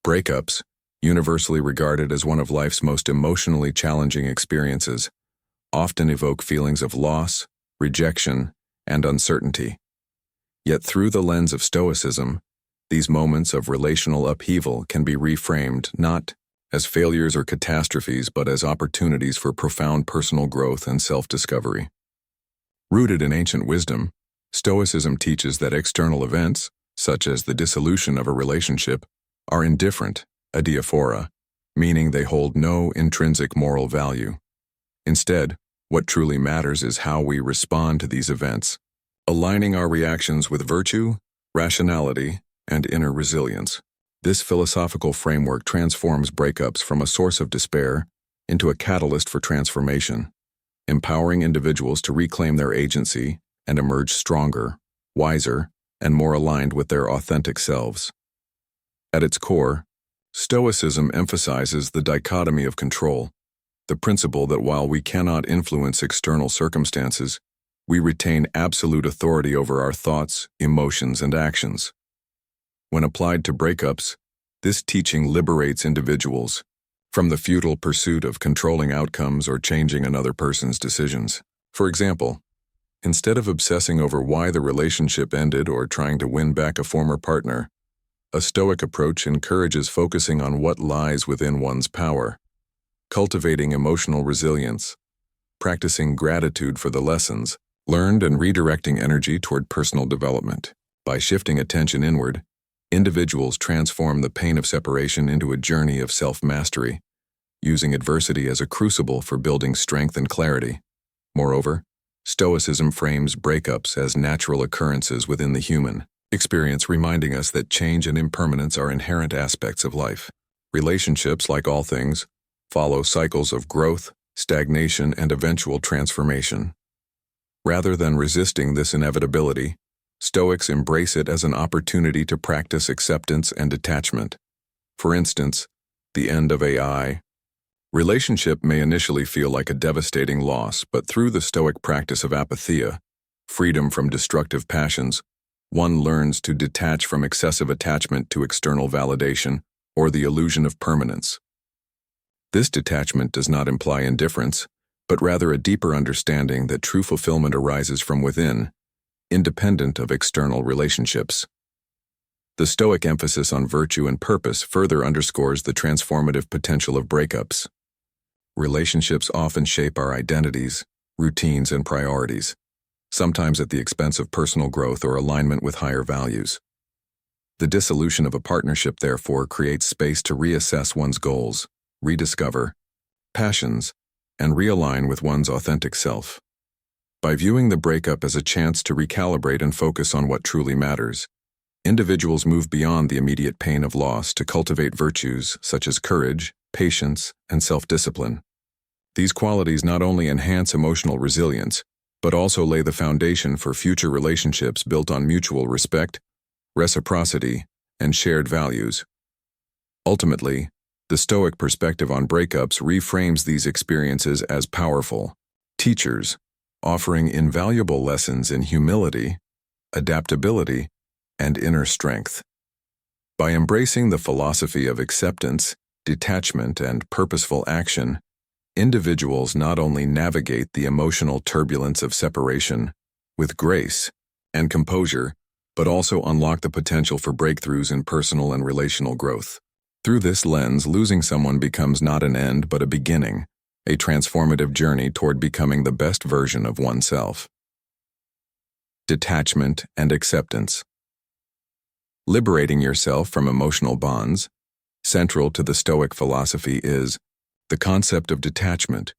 Breakups, universally regarded as one of life's most emotionally challenging experiences, often evoke feelings of loss, rejection, and uncertainty. Yet through the lens of Stoicism, these moments of relational upheaval can be reframed not as failures or catastrophes but as opportunities for profound personal growth and self-discovery. Rooted in ancient wisdom, Stoicism teaches that external events, such as the dissolution of a relationship, are indifferent, adiaphora, meaning they hold no intrinsic moral value. Instead, what truly matters is how we respond to these events, aligning our reactions with virtue, rationality, and inner resilience. This philosophical framework transforms breakups from a source of despair into a catalyst for transformation, empowering individuals to reclaim their agency and emerge stronger, wiser, and more aligned with their authentic selves. At its core, Stoicism emphasizes the dichotomy of control, the principle that while we cannot influence external circumstances, we retain absolute authority over our thoughts, emotions, and actions. When applied to breakups, this teaching liberates individuals from the futile pursuit of controlling outcomes or changing another person's decisions. For example, instead of obsessing over why the relationship ended or trying to win back a former partner, a Stoic approach encourages focusing on what lies within one's power, cultivating emotional resilience, practicing gratitude for the lessons learned, and redirecting energy toward personal development. By shifting attention inward, individuals transform the pain of separation into a journey of self-mastery, using adversity as a crucible for building strength and clarity. Moreover, Stoicism frames breakups as natural occurrences within the human experience, reminding us that change and impermanence are inherent aspects of life. Relationships, like all things, follow cycles of growth, stagnation, and eventual transformation. Rather than resisting this inevitability, Stoics embrace it as an opportunity to practice acceptance and detachment. For instance, the end of a relationship may initially feel like a devastating loss, but through the Stoic practice of apatheia, freedom from destructive passions, one learns to detach from excessive attachment to external validation or the illusion of permanence. This detachment does not imply indifference, but rather a deeper understanding that true fulfillment arises from within, independent of external relationships. The Stoic emphasis on virtue and purpose further underscores the transformative potential of breakups. Relationships often shape our identities, routines, and priorities, sometimes at the expense of personal growth or alignment with higher values. The dissolution of a partnership, therefore, creates space to reassess one's goals, rediscover passions, and realign with one's authentic self. By viewing the breakup as a chance to recalibrate and focus on what truly matters, individuals move beyond the immediate pain of loss to cultivate virtues such as courage, patience, and self-discipline. These qualities not only enhance emotional resilience, but also lay the foundation for future relationships built on mutual respect, reciprocity, and shared values. Ultimately, the Stoic perspective on breakups reframes these experiences as powerful teachers, offering invaluable lessons in humility, adaptability, and inner strength. By embracing the philosophy of acceptance, detachment, and purposeful action, individuals not only navigate the emotional turbulence of separation with grace and composure, but also unlock the potential for breakthroughs in personal and relational growth. Through this lens, losing someone becomes not an end but a beginning, a transformative journey toward becoming the best version of oneself. Detachment and acceptance. Liberating yourself from emotional bonds, central to the Stoic philosophy, is the concept of detachment,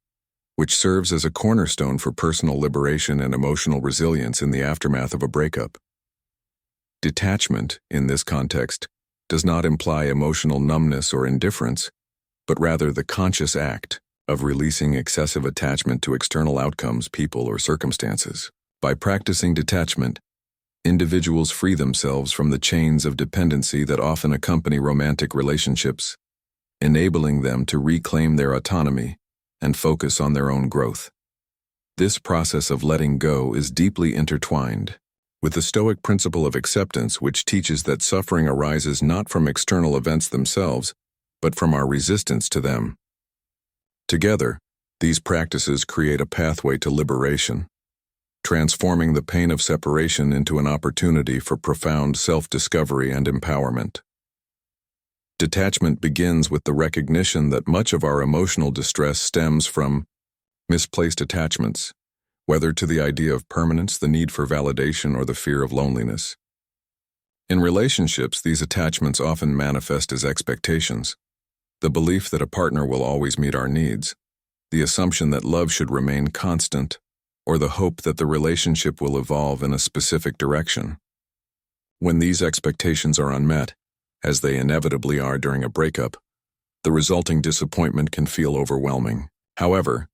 which serves as a cornerstone for personal liberation and emotional resilience in the aftermath of a breakup. Detachment, in this context, does not imply emotional numbness or indifference, but rather the conscious act of releasing excessive attachment to external outcomes, people, or circumstances. By practicing detachment, individuals free themselves from the chains of dependency that often accompany romantic relationships, enabling them to reclaim their autonomy and focus on their own growth. This process of letting go is deeply intertwined with the Stoic principle of acceptance, which teaches that suffering arises not from external events themselves, but from our resistance to them. Together, these practices create a pathway to liberation, transforming the pain of separation into an opportunity for profound self-discovery and empowerment. Detachment begins with the recognition that much of our emotional distress stems from misplaced attachments, whether to the idea of permanence, the need for validation, or the fear of loneliness. In relationships, these attachments often manifest as expectations, the belief that a partner will always meet our needs, the assumption that love should remain constant, or the hope that the relationship will evolve in a specific direction. When these expectations are unmet, as they inevitably are during a breakup, the resulting disappointment can feel overwhelming. However,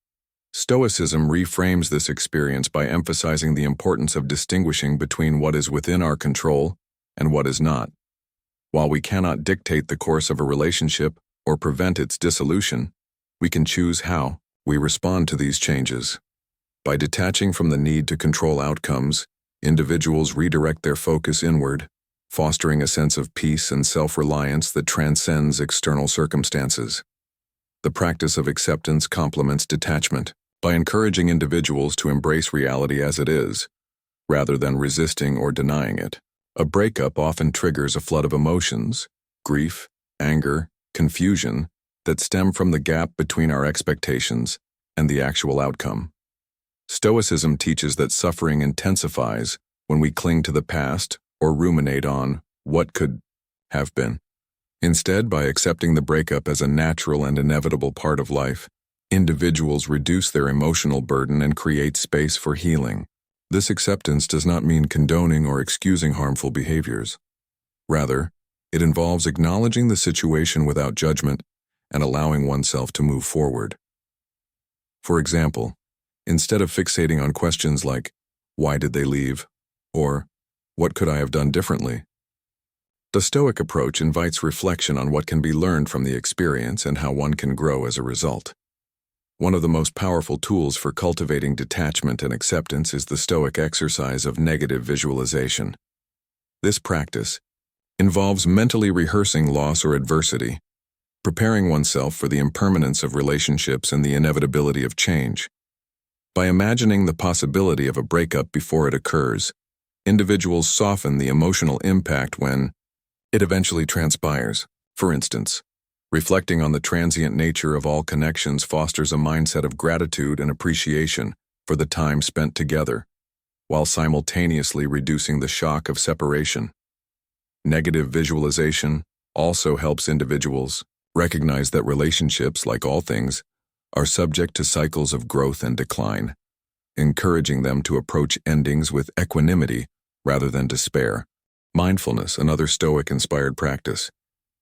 Stoicism reframes this experience by emphasizing the importance of distinguishing between what is within our control and what is not. While we cannot dictate the course of a relationship or prevent its dissolution, we can choose how we respond to these changes. By detaching from the need to control outcomes, individuals redirect their focus inward, fostering a sense of peace and self-reliance that transcends external circumstances. The practice of acceptance complements detachment by encouraging individuals to embrace reality as it is, rather than resisting or denying it. A breakup often triggers a flood of emotions, grief, anger, confusion, that stem from the gap between our expectations and the actual outcome. Stoicism teaches that suffering intensifies when we cling to the past or ruminate on what could have been. Instead, by accepting the breakup as a natural and inevitable part of life, individuals reduce their emotional burden and create space for healing. This acceptance does not mean condoning or excusing harmful behaviors. Rather, it involves acknowledging the situation without judgment and allowing oneself to move forward. For example, instead of fixating on questions like, "Why did they leave?" or "What could I have done differently?" the Stoic approach invites reflection on what can be learned from the experience and how one can grow as a result. One of the most powerful tools for cultivating detachment and acceptance is the Stoic exercise of negative visualization. This practice involves mentally rehearsing loss or adversity, preparing oneself for the impermanence of relationships and the inevitability of change. By imagining the possibility of a breakup before it occurs, individuals soften the emotional impact when it eventually transpires. For instance, reflecting on the transient nature of all connections fosters a mindset of gratitude and appreciation for the time spent together, while simultaneously reducing the shock of separation. Negative visualization also helps individuals recognize that relationships, like all things, are subject to cycles of growth and decline, encouraging them to approach endings with equanimity rather than despair. Mindfulness, another Stoic-inspired practice,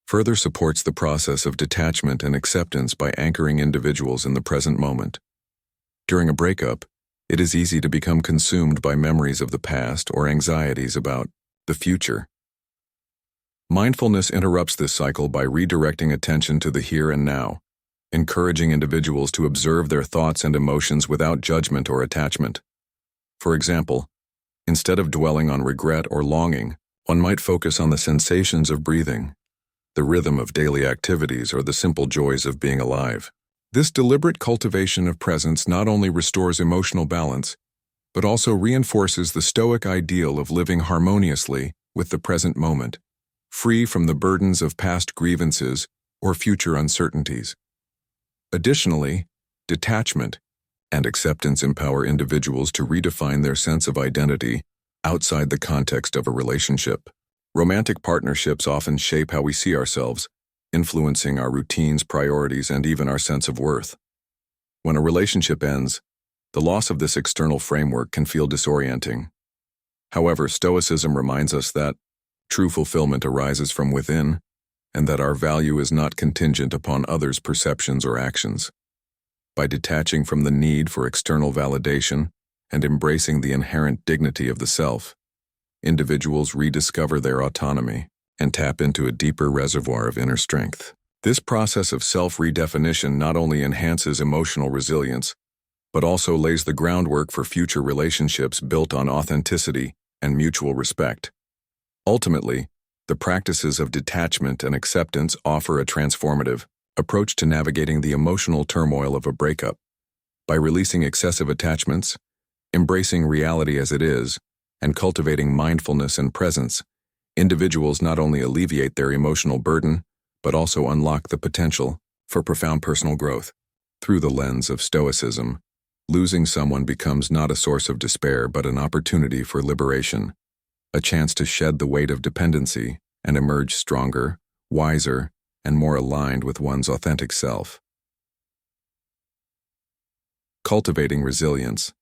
further supports the process of detachment and acceptance by anchoring individuals in the present moment. During a breakup, it is easy to become consumed by memories of the past or anxieties about the future. Mindfulness interrupts this cycle by redirecting attention to the here and now, encouraging individuals to observe their thoughts and emotions without judgment or attachment. For example, instead of dwelling on regret or longing, one might focus on the sensations of breathing, the rhythm of daily activities, or the simple joys of being alive. This deliberate cultivation of presence not only restores emotional balance, but also reinforces the Stoic ideal of living harmoniously with the present moment, free from the burdens of past grievances or future uncertainties. Additionally, detachment and acceptance empower individuals to redefine their sense of identity outside the context of a relationship. Romantic partnerships often shape how we see ourselves, influencing our routines, priorities, and even our sense of worth. When a relationship ends, the loss of this external framework can feel disorienting. However, Stoicism reminds us that true fulfillment arises from within, and that our value is not contingent upon others' perceptions or actions. By detaching from the need for external validation and embracing the inherent dignity of the self, individuals rediscover their autonomy and tap into a deeper reservoir of inner strength. This process of self-redefinition not only enhances emotional resilience, but also lays the groundwork for future relationships built on authenticity and mutual respect. Ultimately, the practices of detachment and acceptance offer a transformative approach to navigating the emotional turmoil of a breakup. By releasing excessive attachments, embracing reality as it is, and cultivating mindfulness and presence, individuals not only alleviate their emotional burden, but also unlock the potential for profound personal growth. Through the lens of Stoicism, losing someone becomes not a source of despair but an opportunity for liberation, a chance to shed the weight of dependency and emerge stronger, wiser, and more aligned with one's authentic self. Cultivating resilience,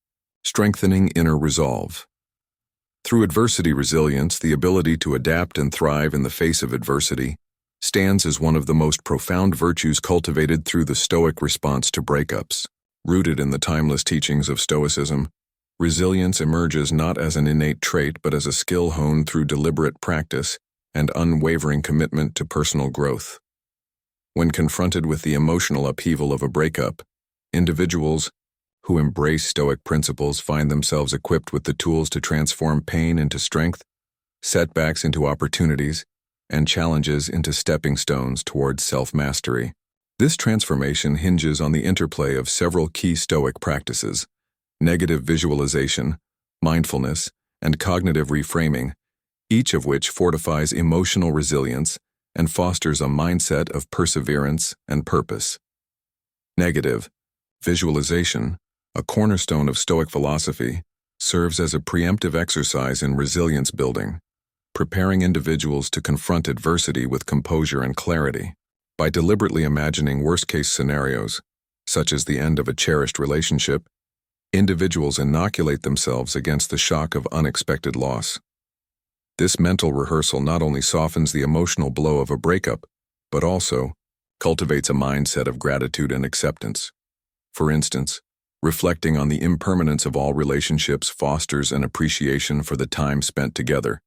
strengthening inner resolve. Through adversity resilience, the ability to adapt and thrive in the face of adversity, stands as one of the most profound virtues cultivated through the Stoic response to breakups. Rooted in the timeless teachings of Stoicism, resilience emerges not as an innate trait but as a skill honed through deliberate practice and unwavering commitment to personal growth. When confronted with the emotional upheaval of a breakup, individuals who embrace Stoic principles find themselves equipped with the tools to transform pain into strength, setbacks into opportunities, and challenges into stepping stones towards self-mastery. This transformation hinges on the interplay of several key Stoic practices: negative visualization, mindfulness, and cognitive reframing, each of which fortifies emotional resilience and fosters a mindset of perseverance and purpose. Negative visualization, a cornerstone of Stoic philosophy, serves as a preemptive exercise in resilience building, preparing individuals to confront adversity with composure and clarity. By deliberately imagining worst-case scenarios, such as the end of a cherished relationship, individuals inoculate themselves against the shock of unexpected loss. This mental rehearsal not only softens the emotional blow of a breakup, but also cultivates a mindset of gratitude and acceptance. For instance, reflecting on the impermanence of all relationships fosters an appreciation for the time spent together,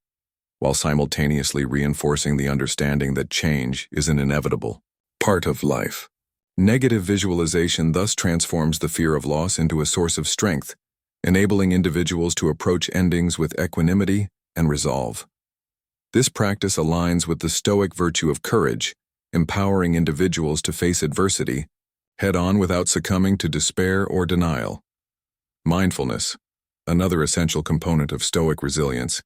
while simultaneously reinforcing the understanding that change is an inevitable part of life. Negative visualization thus transforms the fear of loss into a source of strength, enabling individuals to approach endings with equanimity and resolve. This practice aligns with the Stoic virtue of courage, empowering individuals to face adversity head-on without succumbing to despair or denial. Mindfulness, another essential component of Stoic resilience,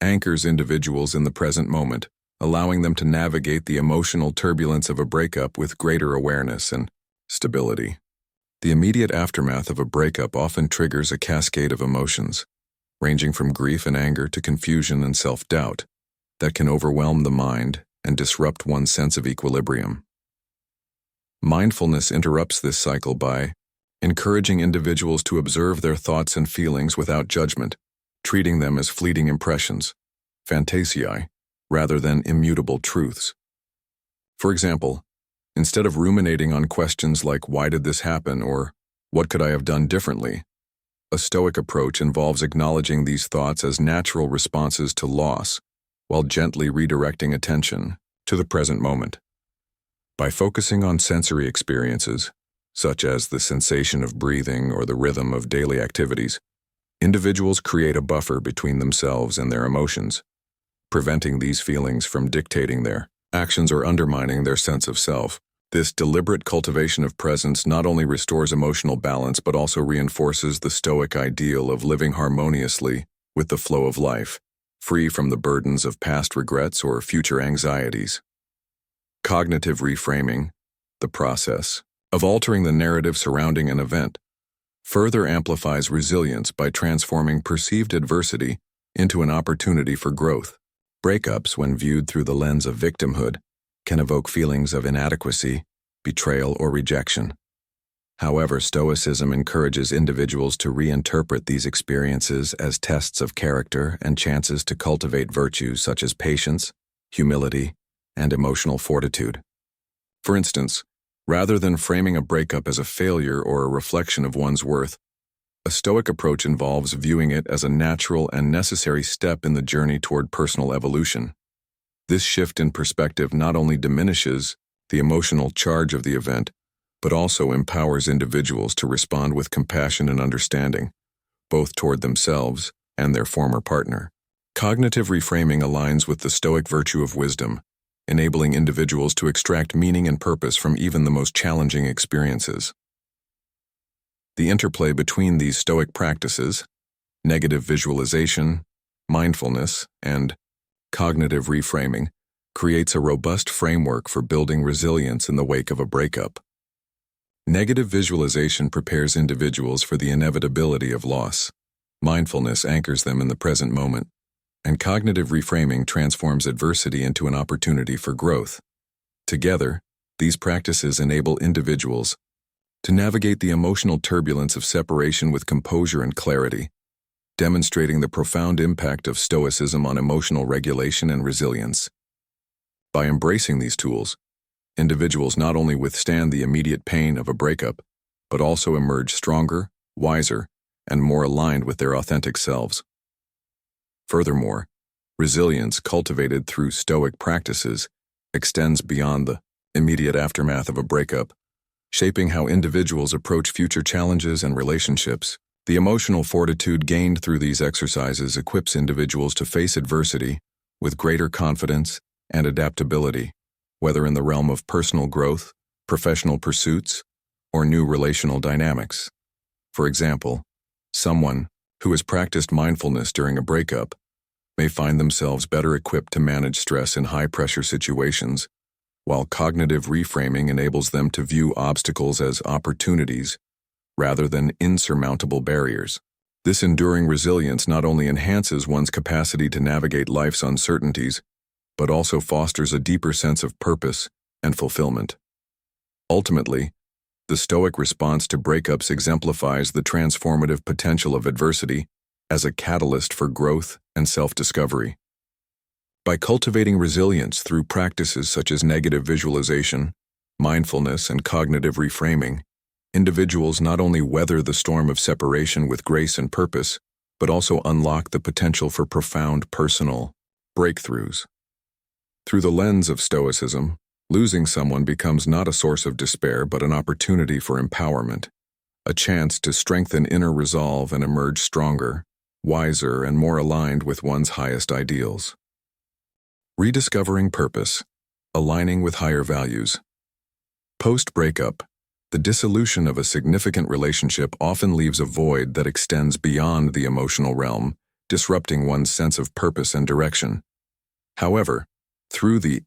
anchors individuals in the present moment, allowing them to navigate the emotional turbulence of a breakup with greater awareness and stability. The immediate aftermath of a breakup often triggers a cascade of emotions, ranging from grief and anger to confusion and self-doubt, that can overwhelm the mind and disrupt one's sense of equilibrium. Mindfulness interrupts this cycle by encouraging individuals to observe their thoughts and feelings without judgment, treating them as fleeting impressions, fantasiae, rather than immutable truths. For example, instead of ruminating on questions like "why did this happen?" or "what could I have done differently?", a Stoic approach involves acknowledging these thoughts as natural responses to loss, while gently redirecting attention to the present moment. By focusing on sensory experiences, such as the sensation of breathing or the rhythm of daily activities, individuals create a buffer between themselves and their emotions, preventing these feelings from dictating their actions or undermining their sense of self. This deliberate cultivation of presence not only restores emotional balance but also reinforces the Stoic ideal of living harmoniously with the flow of life, free from the burdens of past regrets or future anxieties. Cognitive reframing, the process of altering the narrative surrounding an event, further amplifies resilience by transforming perceived adversity into an opportunity for growth. Breakups, when viewed through the lens of victimhood, can evoke feelings of inadequacy, betrayal, or rejection. However, Stoicism encourages individuals to reinterpret these experiences as tests of character and chances to cultivate virtues such as patience, humility, and emotional fortitude. For instance, rather than framing a breakup as a failure or a reflection of one's worth, a Stoic approach involves viewing it as a natural and necessary step in the journey toward personal evolution. This shift in perspective not only diminishes the emotional charge of the event, but also empowers individuals to respond with compassion and understanding, both toward themselves and their former partner. Cognitive reframing aligns with the Stoic virtue of wisdom, enabling individuals to extract meaning and purpose from even the most challenging experiences. The interplay between these Stoic practices, negative visualization, mindfulness, and cognitive reframing, creates a robust framework for building resilience in the wake of a breakup. Negative visualization prepares individuals for the inevitability of loss. Mindfulness anchors them in the present moment, and cognitive reframing transforms adversity into an opportunity for growth. Together, these practices enable individuals to navigate the emotional turbulence of separation with composure and clarity, demonstrating the profound impact of Stoicism on emotional regulation and resilience. By embracing these tools, individuals not only withstand the immediate pain of a breakup, but also emerge stronger, wiser, and more aligned with their authentic selves. Furthermore, resilience cultivated through Stoic practices extends beyond the immediate aftermath of a breakup, shaping how individuals approach future challenges and relationships. The emotional fortitude gained through these exercises equips individuals to face adversity with greater confidence and adaptability, whether in the realm of personal growth, professional pursuits, or new relational dynamics. For example, someone who has practiced mindfulness during a breakup may find themselves better equipped to manage stress in high-pressure situations, while cognitive reframing enables them to view obstacles as opportunities rather than insurmountable barriers. This enduring resilience not only enhances one's capacity to navigate life's uncertainties, but also fosters a deeper sense of purpose and fulfillment. Ultimately, the Stoic response to breakups exemplifies the transformative potential of adversity as a catalyst for growth and self-discovery. By cultivating resilience through practices such as negative visualization, mindfulness, and cognitive reframing, individuals not only weather the storm of separation with grace and purpose, but also unlock the potential for profound personal breakthroughs. Through the lens of Stoicism, losing someone becomes not a source of despair but an opportunity for empowerment, a chance to strengthen inner resolve and emerge stronger, wiser, and more aligned with one's highest ideals. Rediscovering purpose, aligning with higher values. Post-breakup, the dissolution of a significant relationship often leaves a void that extends beyond the emotional realm, disrupting one's sense of purpose and direction. However, through the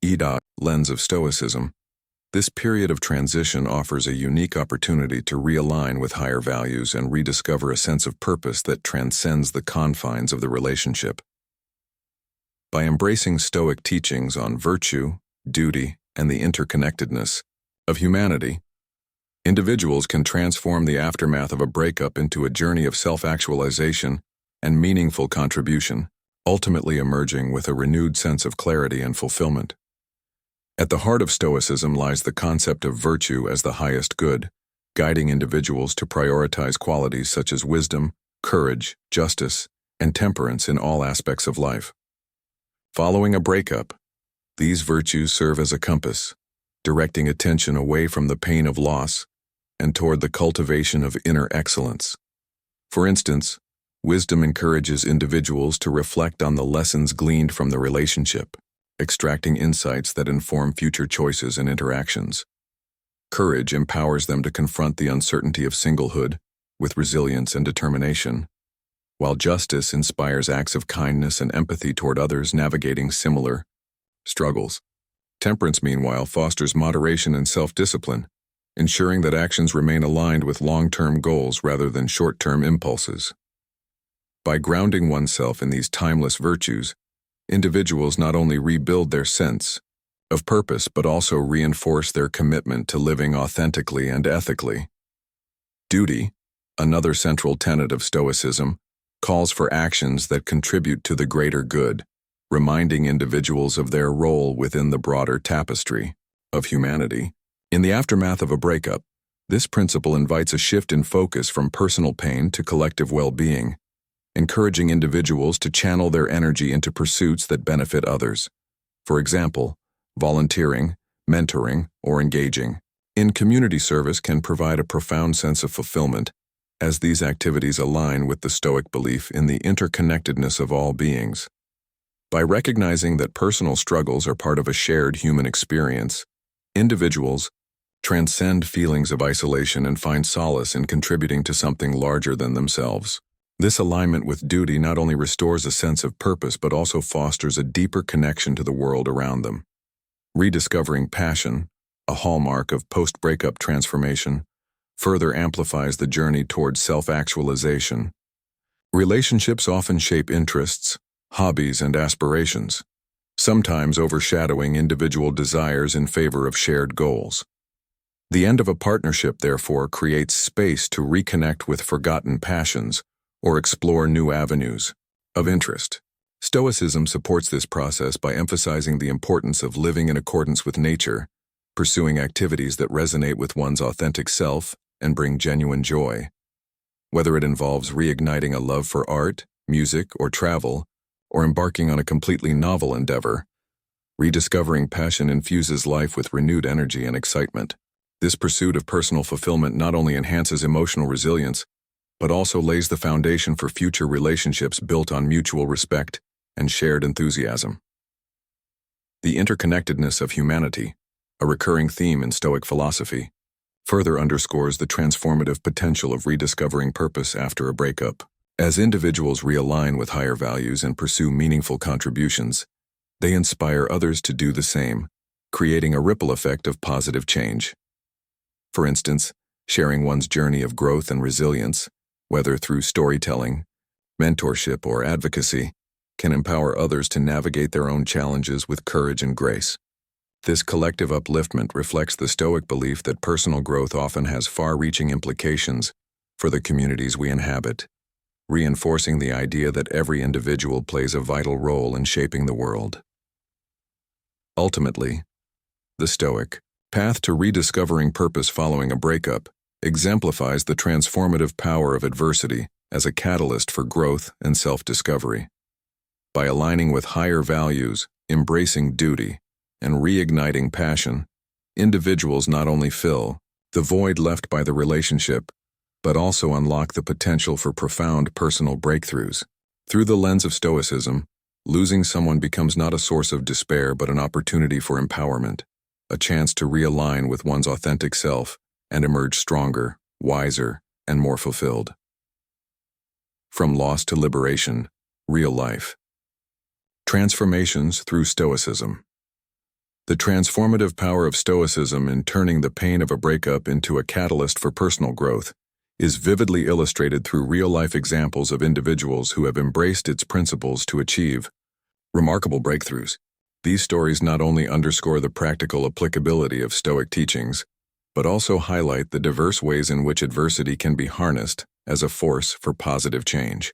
lens of Stoicism, this period of transition offers a unique opportunity to realign with higher values and rediscover a sense of purpose that transcends the confines of the relationship. By embracing Stoic teachings on virtue, duty, and the interconnectedness of humanity, individuals can transform the aftermath of a breakup into a journey of self-actualization and meaningful contribution, ultimately emerging with a renewed sense of clarity and fulfillment. At the heart of Stoicism lies the concept of virtue as the highest good, guiding individuals to prioritize qualities such as wisdom, courage, justice, and temperance in all aspects of life. Following a breakup, these virtues serve as a compass, directing attention away from the pain of loss and toward the cultivation of inner excellence. For instance, wisdom encourages individuals to reflect on the lessons gleaned from the relationship, extracting insights that inform future choices and interactions. Courage empowers them to confront the uncertainty of singlehood with resilience and determination, while justice inspires acts of kindness and empathy toward others navigating similar struggles. Temperance, meanwhile, fosters moderation and self-discipline, ensuring that actions remain aligned with long-term goals rather than short-term impulses. By grounding oneself in these timeless virtues, individuals not only rebuild their sense of purpose but also reinforce their commitment to living authentically and ethically. Duty, another central tenet of Stoicism, calls for actions that contribute to the greater good, reminding individuals of their role within the broader tapestry of humanity. In the aftermath of a breakup, this principle invites a shift in focus from personal pain to collective well-being, encouraging individuals to channel their energy into pursuits that benefit others. For example, volunteering, mentoring, or engaging in community service can provide a profound sense of fulfillment, as these activities align with the Stoic belief in the interconnectedness of all beings. By recognizing that personal struggles are part of a shared human experience, individuals transcend feelings of isolation and find solace in contributing to something larger than themselves. This alignment with duty not only restores a sense of purpose but also fosters a deeper connection to the world around them. Rediscovering passion, a hallmark of post-breakup transformation, further amplifies the journey towards self-actualization. Relationships often shape interests, hobbies, and aspirations, sometimes overshadowing individual desires in favor of shared goals. The end of a partnership, therefore, creates space to reconnect with forgotten passions or explore new avenues of interest. Stoicism supports this process by emphasizing the importance of living in accordance with nature, pursuing activities that resonate with one's authentic self and bring genuine joy. Whether it involves reigniting a love for art, music, or travel, or embarking on a completely novel endeavor, rediscovering passion infuses life with renewed energy and excitement. This pursuit of personal fulfillment not only enhances emotional resilience, but also lays the foundation for future relationships built on mutual respect and shared enthusiasm. The interconnectedness of humanity, a recurring theme in Stoic philosophy, further underscores the transformative potential of rediscovering purpose after a breakup. As individuals realign with higher values and pursue meaningful contributions, they inspire others to do the same, creating a ripple effect of positive change. For instance, sharing one's journey of growth and resilience, whether through storytelling, mentorship, or advocacy, can empower others to navigate their own challenges with courage and grace. This collective upliftment reflects the Stoic belief that personal growth often has far-reaching implications for the communities we inhabit, reinforcing the idea that every individual plays a vital role in shaping the world. Ultimately, the Stoic path to rediscovering purpose following a breakup exemplifies the transformative power of adversity as a catalyst for growth and self-discovery. By aligning with higher values, embracing duty, and reigniting passion, individuals not only fill the void left by the relationship, but also unlock the potential for profound personal breakthroughs. Through the lens of Stoicism, losing someone becomes not a source of despair but an opportunity for empowerment, a chance to realign with one's authentic self and emerge stronger, wiser, and more fulfilled. From loss to liberation, real life. Transformations through Stoicism. The transformative power of Stoicism in turning the pain of a breakup into a catalyst for personal growth is vividly illustrated through real-life examples of individuals who have embraced its principles to achieve remarkable breakthroughs. These stories not only underscore the practical applicability of Stoic teachings, but also highlight the diverse ways in which adversity can be harnessed as a force for positive change.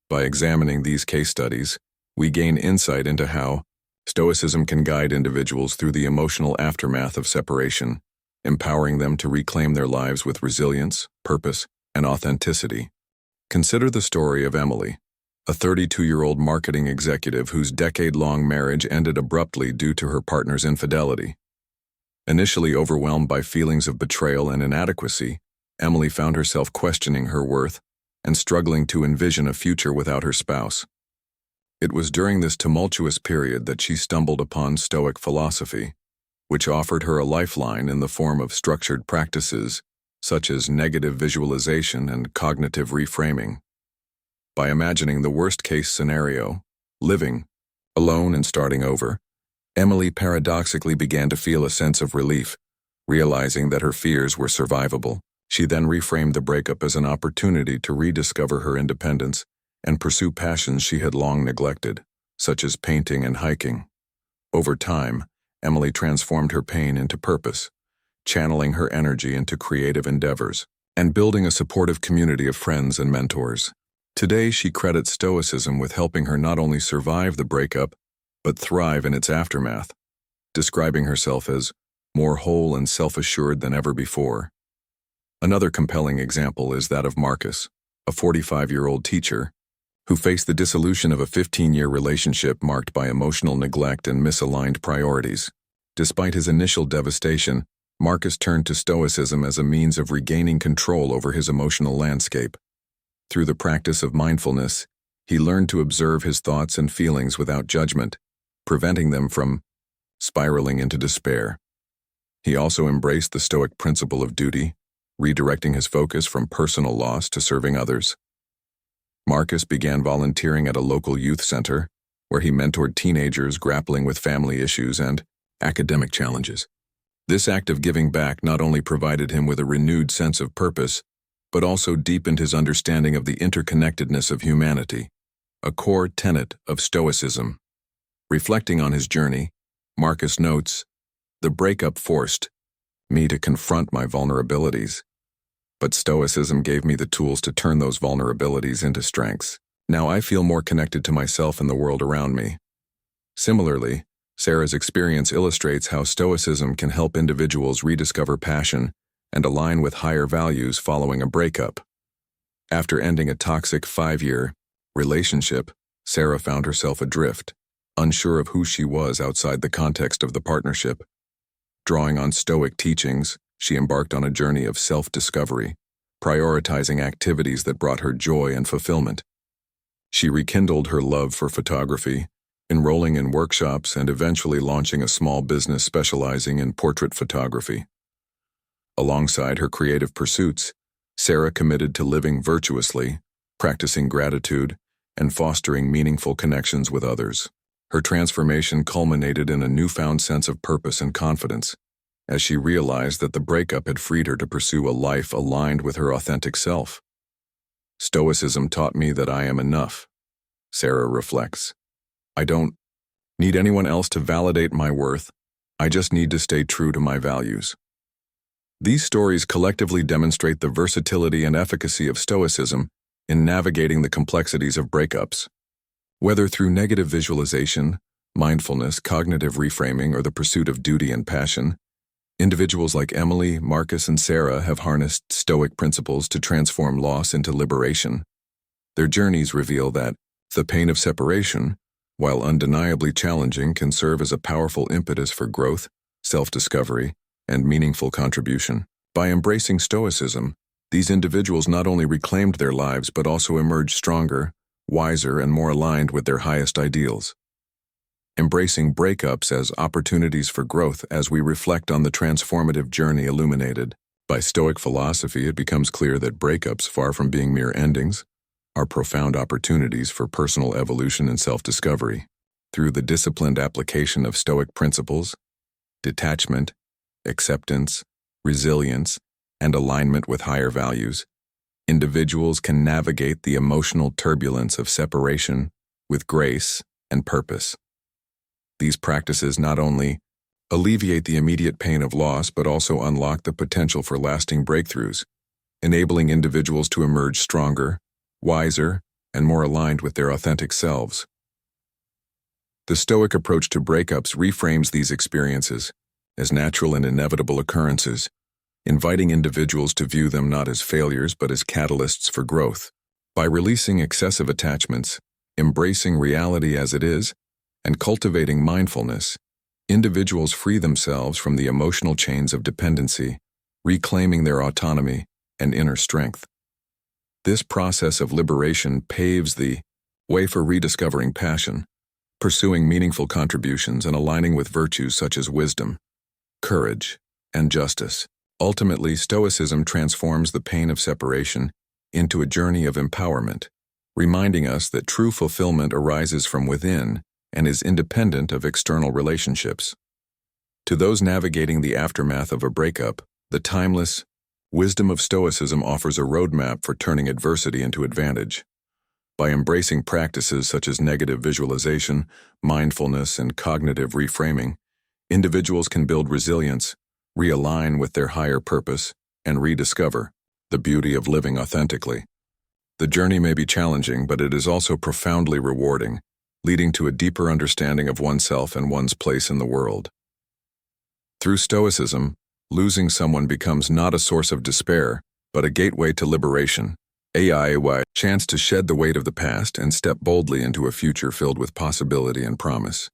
By examining these case studies, we gain insight into how Stoicism can guide individuals through the emotional aftermath of separation, empowering them to reclaim their lives with resilience, purpose, and authenticity. Consider the story of Emily, a 32-year-old marketing executive whose decade-long marriage ended abruptly due to her partner's infidelity. Initially overwhelmed by feelings of betrayal and inadequacy, Emily found herself questioning her worth and struggling to envision a future without her spouse. It was during this tumultuous period that she stumbled upon Stoic philosophy, which offered her a lifeline in the form of structured practices such as negative visualization and cognitive reframing. By imagining the worst-case scenario, living alone and starting over, Emily paradoxically began to feel a sense of relief, realizing that her fears were survivable. She then reframed the breakup as an opportunity to rediscover her independence and pursue passions she had long neglected, such as painting and hiking. Over time, Emily transformed her pain into purpose, channeling her energy into creative endeavors, and building a supportive community of friends and mentors. Today, she credits Stoicism with helping her not only survive the breakup, but thrive in its aftermath, describing herself as more whole and self-assured than ever before. Another compelling example is that of Marcus, a 45-year-old teacher, who faced the dissolution of a 15-year relationship marked by emotional neglect and misaligned priorities. Despite his initial devastation, Marcus turned to Stoicism as a means of regaining control over his emotional landscape. Through the practice of mindfulness, He learned to observe his thoughts and feelings without judgment, preventing them from spiraling into despair. He also embraced the Stoic principle of duty, redirecting his focus from personal loss to serving others. Marcus began volunteering at a local youth center, where he mentored teenagers grappling with family issues and academic challenges. This act of giving back not only provided him with a renewed sense of purpose, but also deepened his understanding of the interconnectedness of humanity, a core tenet of Stoicism. Reflecting on his journey, Marcus notes, "The breakup forced me to confront my vulnerabilities, but Stoicism gave me the tools to turn those vulnerabilities into strengths. Now I feel more connected to myself and the world around me." Similarly, Sarah's experience illustrates how Stoicism can help individuals rediscover passion and align with higher values following a breakup. After ending a toxic 5-year relationship, Sarah found herself adrift, unsure of who she was outside the context of the partnership. Drawing on Stoic teachings, she embarked on a journey of self-discovery, prioritizing activities that brought her joy and fulfillment. She rekindled her love for photography, enrolling in workshops and eventually launching a small business specializing in portrait photography. Alongside her creative pursuits, Sarah committed to living virtuously, practicing gratitude, and fostering meaningful connections with others. Her transformation culminated in a newfound sense of purpose and confidence, as she realized that the breakup had freed her to pursue a life aligned with her authentic self. "Stoicism taught me that I am enough," Sarah reflects. "I don't need anyone else to validate my worth. I just need to stay true to my values." These stories collectively demonstrate the versatility and efficacy of Stoicism in navigating the complexities of breakups. Whether through negative visualization, mindfulness, cognitive reframing, or the pursuit of duty and passion, individuals like Emily, Marcus, and Sarah have harnessed Stoic principles to transform loss into liberation. Their journeys reveal that the pain of separation, while undeniably challenging, can serve as a powerful impetus for growth, self-discovery, and meaningful contribution. By embracing Stoicism, these individuals not only reclaimed their lives but also emerged stronger, wiser, and more aligned with their highest ideals. Embracing breakups as opportunities for growth. As we reflect on the transformative journey illuminated by Stoic philosophy, it becomes clear that breakups, far from being mere endings, are profound opportunities for personal evolution and self-discovery. Through the disciplined application of Stoic principles, detachment, acceptance, resilience, and alignment with higher values, individuals can navigate the emotional turbulence of separation with grace and purpose. These practices not only alleviate the immediate pain of loss but also unlock the potential for lasting breakthroughs, enabling individuals to emerge stronger, wiser, and more aligned with their authentic selves. The Stoic approach to breakups reframes these experiences as natural and inevitable occurrences, inviting individuals to view them not as failures but as catalysts for growth. By releasing excessive attachments, embracing reality as it is, and cultivating mindfulness, individuals free themselves from the emotional chains of dependency, reclaiming their autonomy and inner strength. This process of liberation paves the way for rediscovering passion, pursuing meaningful contributions, and aligning with virtues such as wisdom, courage, and justice. Ultimately, Stoicism transforms the pain of separation into a journey of empowerment, reminding us that true fulfillment arises from within and is independent of external relationships. To those navigating the aftermath of a breakup, the timeless wisdom of Stoicism offers a roadmap for turning adversity into advantage. By embracing practices such as negative visualization, mindfulness, and cognitive reframing, individuals can build resilience, realign with their higher purpose, and rediscover the beauty of living authentically. The journey may be challenging, but it is also profoundly rewarding, leading to a deeper understanding of oneself and one's place in the world. Through Stoicism, losing someone becomes not a source of despair, but a gateway to liberation, a chance to shed the weight of the past and step boldly into a future filled with possibility and promise.